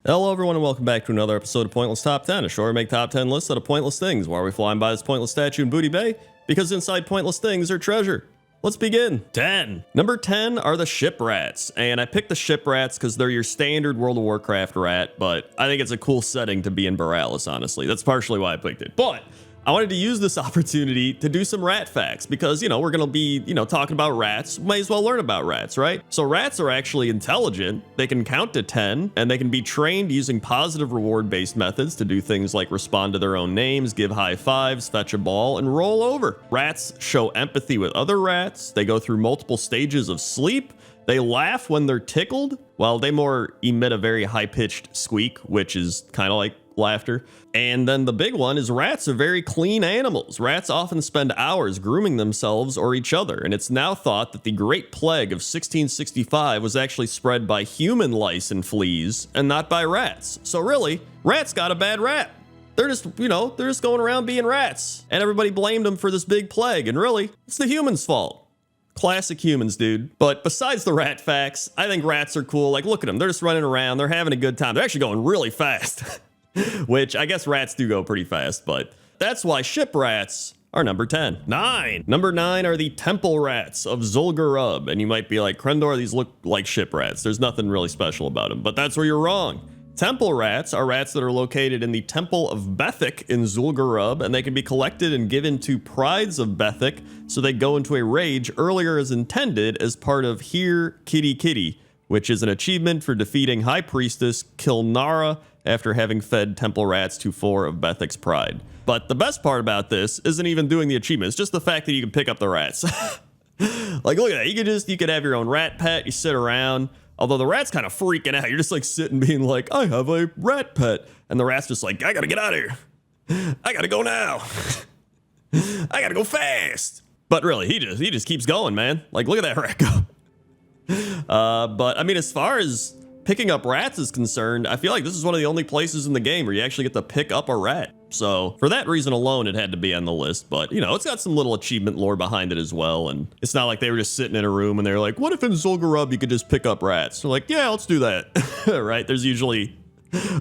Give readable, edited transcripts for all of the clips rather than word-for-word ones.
Hello everyone and welcome back to another episode of Pointless Top 10, a show where we make top 10 lists out of pointless things. Why are we flying by this pointless statue in Booty Bay? Because inside pointless things are treasure. Let's begin. 10. Number 10 are the ship rats, and I picked the ship rats because they're your standard World of Warcraft rat, but I think it's a cool setting to be in Borealis, honestly. That's partially why I picked it. But I wanted to use this opportunity to do some rat facts because, we're going to be, talking about rats. Might as well learn about rats, right? So rats are actually intelligent. They can count to 10 and they can be trained using positive reward-based methods to do things like respond to their own names, give high fives, fetch a ball, and roll over. Rats show empathy with other rats. They go through multiple stages of sleep. They laugh when they're tickled, while they more emit a very high-pitched squeak, which is kind of like laughter. And then the big one is rats are very clean animals. Rats often spend hours grooming themselves or each other, and it's now thought that the Great Plague of 1665 was actually spread by human lice and fleas and not by rats. So really, rats got a bad rap. They're just, they're just going around being rats, and everybody blamed them for this big plague, and really, it's the humans' fault. Classic humans, dude. But besides the rat facts, I think rats are cool. Like, look at them. They're just running around. They're having a good time. They're actually going really fast. Which I guess rats do go pretty fast, but that's why ship rats are number 10. 9. Number 9 are the temple rats of Zul'Gurub. And you might be like, Crendor, these look like ship rats. There's nothing really special about them, but that's where you're wrong. Temple rats are rats that are located in the Temple of Bethik in Zul'Gurub, and they can be collected and given to prides of Bethik, so they go into a rage earlier as intended as part of Here Kitty Kitty, which is an achievement for defeating High Priestess Kilnara after having fed temple rats to 4 of Bethik's pride. But the best part about this isn't even doing the achievement, it's just the fact that you can pick up the rats. Like, look at that, you could have your own rat pet, you sit around, although the rat's kind of freaking out. You're just like sitting being like, I have a rat pet. And the rat's just like, I gotta get out of here. I gotta go now. I gotta go fast. But really, he just keeps going, man. Like, look at that rat go. But I mean, as far as picking up rats is concerned, I feel like this is one of the only places in the game where you actually get to pick up a rat. So for that reason alone, it had to be on the list. But, it's got some little achievement lore behind it as well. And it's not like they were just sitting in a room and they're like, what if in Zul'Gurub you could just pick up rats? They're like, yeah, let's do that. Right? There's usually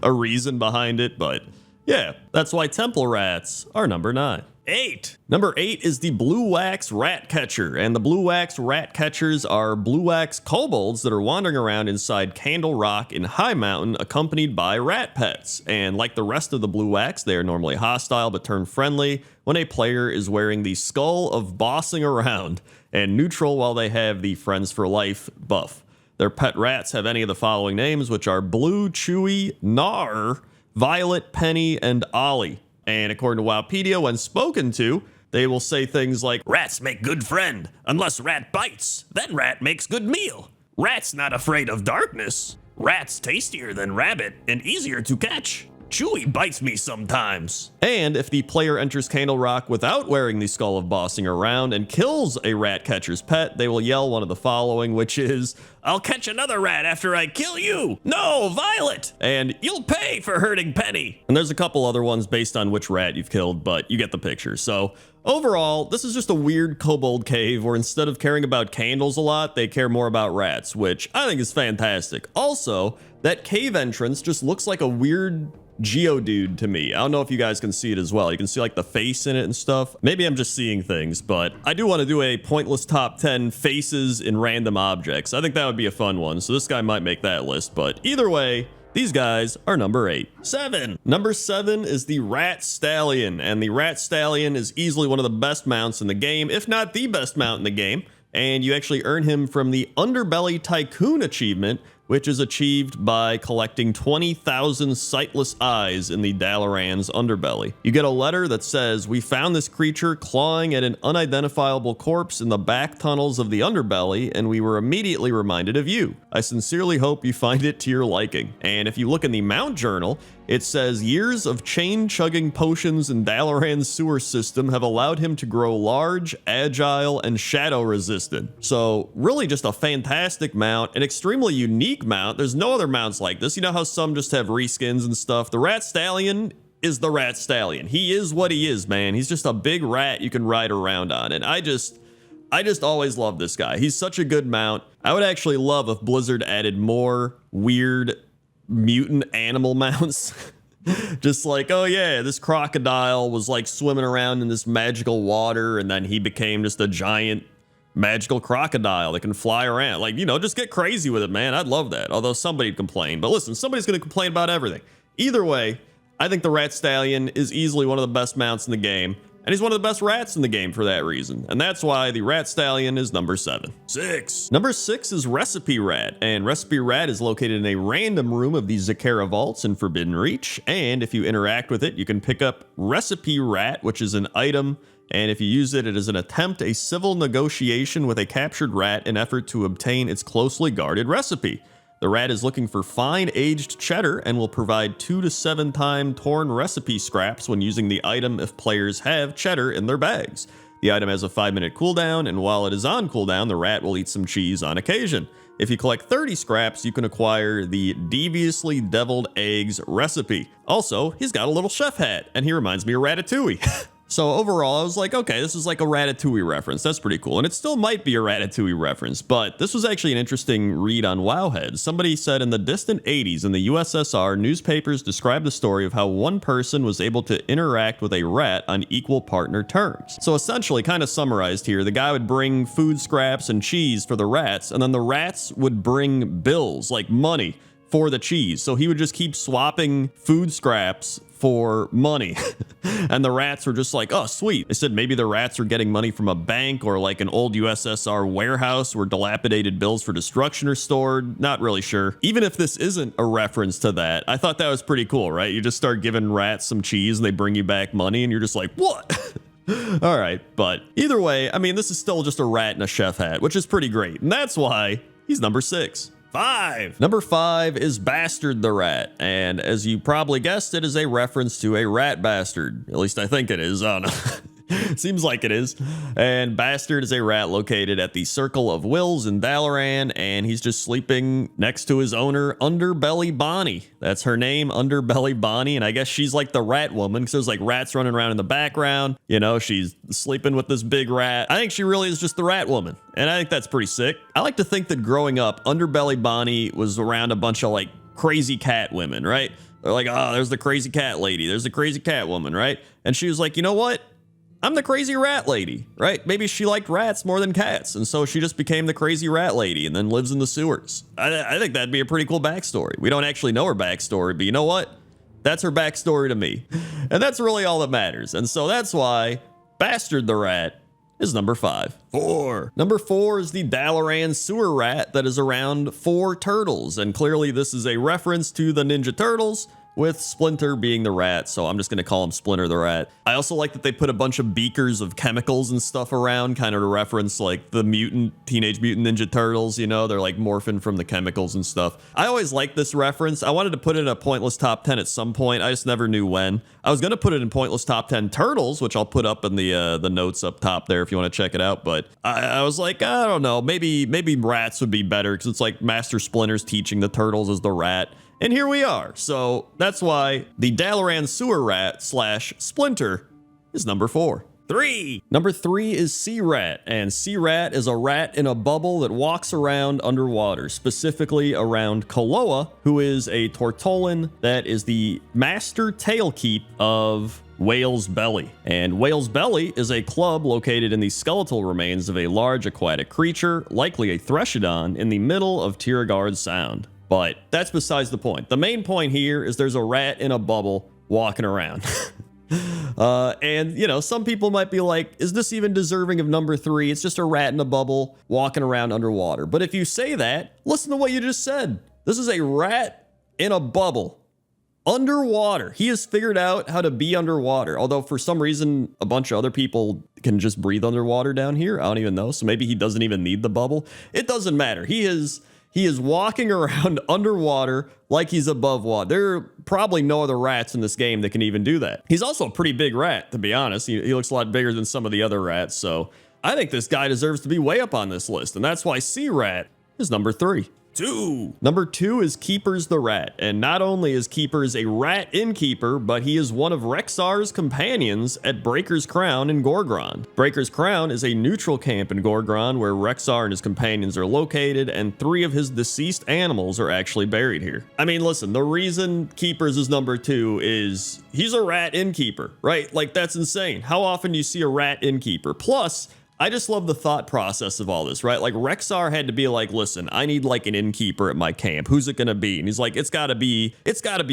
a reason behind it. But yeah, that's why temple rats are number 9. 8. Number 8 is the blue wax rat catcher, and the blue wax rat catchers are blue wax kobolds that are wandering around inside Candle Rock in High Mountain accompanied by rat pets. And like the rest of the blue wax, they are normally hostile but turn friendly when a player is wearing the Skull of Bossing Around, and neutral while they have the Friends for Life buff. Their pet rats have any of the following names, which are Blue, Chewy, Nar, Violet, Penny, and Ollie. And according to Wowpedia, when spoken to, they will say things like, rats make good friend, unless rat bites, then rat makes good meal. Rat's not afraid of darkness. Rat's tastier than rabbit and easier to catch. Chewy bites me sometimes. And if the player enters Candle Rock without wearing the Skull of Bossing Around and kills a rat catcher's pet, they will yell one of the following, which is, I'll catch another rat after I kill you. No, Violet. And you'll pay for hurting Penny. And there's a couple other ones based on which rat you've killed, but you get the picture. So overall, this is just a weird kobold cave where instead of caring about candles a lot, they care more about rats, which I think is fantastic. Also, that cave entrance just looks like a weird Geodude to me. I don't know if you guys can see it as well. You can see like the face in it and stuff. Maybe I'm just seeing things, but I do want to do a pointless top 10 faces in random objects. I think that would be a fun one. So this guy might make that list, but either way, these guys are number 8. 7. Number 7 is the Rat Stallion, and the Rat Stallion is easily one of the best mounts in the game, if not the best mount in the game. And you actually earn him from the Underbelly Tycoon achievement, which is achieved by collecting 20,000 sightless eyes in the Dalaran's underbelly. You get a letter that says, we found this creature clawing at an unidentifiable corpse in the back tunnels of the underbelly, and we were immediately reminded of you. I sincerely hope you find it to your liking. And if you look in the Mount Journal, it says years of chain-chugging potions in Dalaran's sewer system have allowed him to grow large, agile, and shadow-resistant. So really just a fantastic mount, an extremely unique mount. There's no other mounts like this. You know how some just have reskins and stuff? The Rat Stallion is the Rat Stallion. He is what he is, man. He's just a big rat you can ride around on, and I just always love this guy. He's such a good mount. I would actually love if Blizzard added more weird mutant animal mounts. Just like, oh yeah, this crocodile was like swimming around in this magical water, and then he became just a giant magical crocodile that can fly around. Like, you know, just get crazy with it, man. I'd love that. Although somebody'd complain. But listen, somebody's going to complain about everything. Either way, I think the Rat Stallion is easily one of the best mounts in the game. And he's one of the best rats in the game for that reason. And that's why the Rat Stallion is number 7. 6. Number 6 is Recipe Rat. And Recipe Rat is located in a random room of the Zakera Vaults in Forbidden Reach. And if you interact with it, you can pick up Recipe Rat, which is an item. And if you use it, it is an attempt a civil negotiation with a captured rat in effort to obtain its closely guarded recipe. The rat is looking for fine aged cheddar and will provide 2 to 7 time torn recipe scraps when using the item if players have cheddar in their bags. The item has a 5-minute cooldown, and while it is on cooldown, the rat will eat some cheese on occasion. If you collect 30 scraps, you can acquire the Deviously Deviled Eggs recipe. Also, he's got a little chef hat, and he reminds me of Ratatouille. So overall, I was like, okay, this is like a Ratatouille reference. That's pretty cool. And it still might be a Ratatouille reference, but this was actually an interesting read on Wowhead. Somebody said in the distant 80s in the USSR, newspapers described the story of how one person was able to interact with a rat on equal partner terms. So essentially, kind of summarized here, the guy would bring food scraps and cheese for the rats, and then the rats would bring bills, like money, for the cheese. So he would just keep swapping food scraps for money. And the rats were just like, oh, sweet. They said maybe the rats are getting money from a bank or like an old USSR warehouse where dilapidated bills for destruction are stored. Not really sure. Even if this isn't a reference to that, I thought that was pretty cool, right? You just start giving rats some cheese and they bring you back money and you're just like, what? All right. But either way, I mean, this is still just a rat in a chef hat, which is pretty great. And that's why he's number 6. 5. Number 5 is Bastard the Rat, and as you probably guessed, it is a reference to a rat bastard. At least I think it is. I don't know. Seems like it is. And Bastard is a rat located at the Circle of Wills in Dalaran, and he's just sleeping next to his owner, Underbelly Bonnie. That's her name, Underbelly Bonnie, and I guess she's like the rat woman, because there's like rats running around in the background. You know, she's sleeping with this big rat. I think she really is just the rat woman, and I think that's pretty sick. I like to think that growing up, Underbelly Bonnie was around a bunch of like crazy cat women, right? They're like, oh, there's the crazy cat lady, there's the crazy cat woman, right? And she was like, you know what? I'm the crazy rat lady, right? Maybe she liked rats more than cats, and so she just became the crazy rat lady and then lives in the sewers. I think that'd be a pretty cool backstory. We don't actually know her backstory, but you know what? That's her backstory to me. And that's really all that matters. And so that's why Bastard the Rat is number 5. 4. Number 4 is the Dalaran sewer rat that is around 4 turtles. And clearly this is a reference to the Ninja Turtles, with Splinter being the rat, so I'm just going to call him Splinter the Rat. I also like that they put a bunch of beakers of chemicals and stuff around, kind of to reference like the Teenage Mutant Ninja Turtles, you know, they're like morphing from the chemicals and stuff. I always liked this reference. I wanted to put it in a Pointless Top 10 at some point, I just never knew when. I was going to put it in Pointless Top 10 Turtles, which I'll put up in the notes up top there if you want to check it out, but I was like, I don't know, maybe rats would be better, because it's like Master Splinter's teaching the turtles as the rat. And here we are. So that's why the Dalaran sewer rat / Splinter is number 4. 3. Number 3 is Sea Rat, and Sea Rat is a rat in a bubble that walks around underwater, specifically around Koloa, who is a Tortolan that is the master tailkeep of Whale's Belly. And Whale's Belly is a club located in the skeletal remains of a large aquatic creature, likely a Threshodon, in the middle of Tiragard Sound. But that's besides the point. The main point here is there's a rat in a bubble walking around. And, you know, some people might be like, is this even deserving of number 3? It's just a rat in a bubble walking around underwater. But if you say that, listen to what you just said. This is a rat in a bubble underwater. He has figured out how to be underwater. Although for some reason, a bunch of other people can just breathe underwater down here. I don't even know. So maybe he doesn't even need the bubble. It doesn't matter. He is walking around underwater like he's above water. There are probably no other rats in this game that can even do that. He's also a pretty big rat, to be honest. He looks a lot bigger than some of the other rats, so I think this guy deserves to be way up on this list, and that's why Sea Rat is number 3. 2. Number 2 is Keepers the Rat, and not only is Keepers a rat innkeeper, but he is one of Rexar's companions at Breaker's Crown in Gorgrond. Breaker's Crown is a neutral camp in Gorgrond where Rexar and his companions are located, and 3 of his deceased animals are actually buried here. I mean, listen, the reason Keepers is number 2 is he's a rat innkeeper, right? Like, that's insane. How often do you see a rat innkeeper? Plus, I just love the thought process of all this, right? Like, Rexar had to be like, listen, I need like an innkeeper at my camp. Who's it gonna be? And he's like, it's gotta be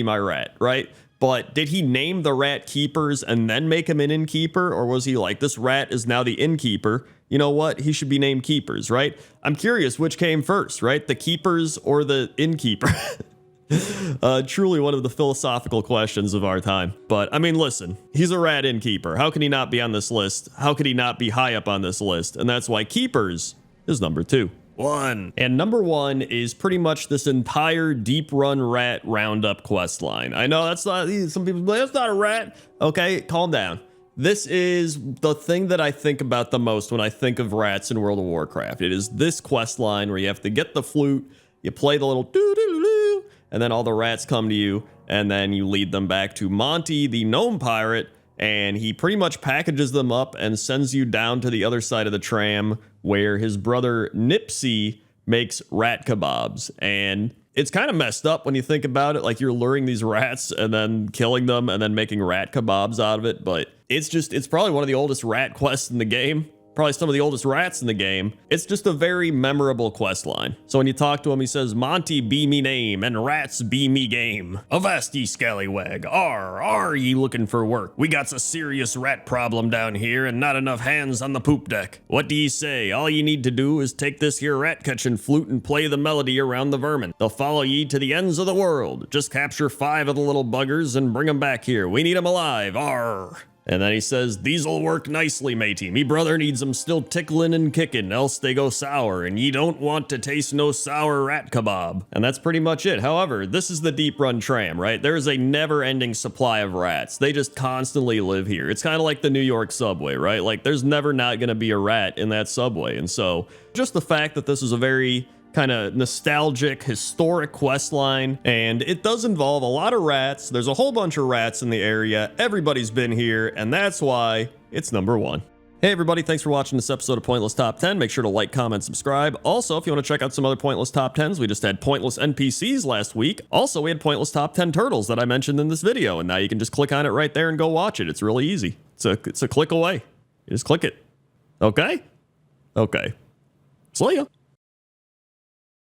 my rat, right? But did he name the rat Keepers and then make him an innkeeper? Or was he like, this rat is now the innkeeper? You know what? He should be named Keepers, right? I'm curious which came first, right? The Keepers or the innkeeper? Truly one of the philosophical questions of our time. But I mean, listen, he's a rat innkeeper. How can he not be on this list? How could he not be high up on this list? And that's why Keepers is number 2. 1. And number 1 is pretty much this entire Deep Run Rat Roundup quest line. I know that's not, some people say, that's not a rat. Okay, calm down. This is the thing that I think about the most when I think of rats in World of Warcraft. It is this quest line where you have to get the flute, you play the little doo-doo-doo, and then all the rats come to you, and then you lead them back to Monty, the gnome pirate, and he pretty much packages them up and sends you down to the other side of the tram where his brother Nipsey makes rat kebabs. And it's kind of messed up when you think about it. Like, you're luring these rats and then killing them and then making rat kebabs out of it. But it's probably one of the oldest rat quests in the game. Probably some of the oldest rats in the game. It's just a very memorable quest line. So when you talk to him, he says, Monty be me name, and rats be me game. Avast ye scallywag, are ye looking for work? We got a serious rat problem down here, and not enough hands on the poop deck. What do ye say? All ye need to do is take this here rat-catching flute and play the melody around the vermin. They'll follow ye to the ends of the world. Just capture 5 of the little buggers and bring them back here. We need them alive, arr. And then he says, these'll work nicely, matey. Me brother needs 'em still ticklin' and kickin', else they go sour, and ye don't want to taste no sour rat kebab. And that's pretty much it. However, this is the Deep Run tram, right? There is a never-ending supply of rats. They just constantly live here. It's kind of like the New York subway, right? Like, there's never not gonna be a rat in that subway. And so, just the fact that this is a very kind of nostalgic, historic quest line, and it does involve a lot of rats. There's a whole bunch of rats in the area. Everybody's been here, and that's why it's number 1. Hey everybody, thanks for watching this episode of Pointless Top 10. Make sure to like, comment, subscribe. Also, if you want to check out some other Pointless Top 10s, we just had Pointless NPCs last week. Also, we had Pointless Top 10 Turtles that I mentioned in this video, and now you can just click on it right there and go watch it. It's really easy. It's a click away. You just click it. Okay? Okay. See ya.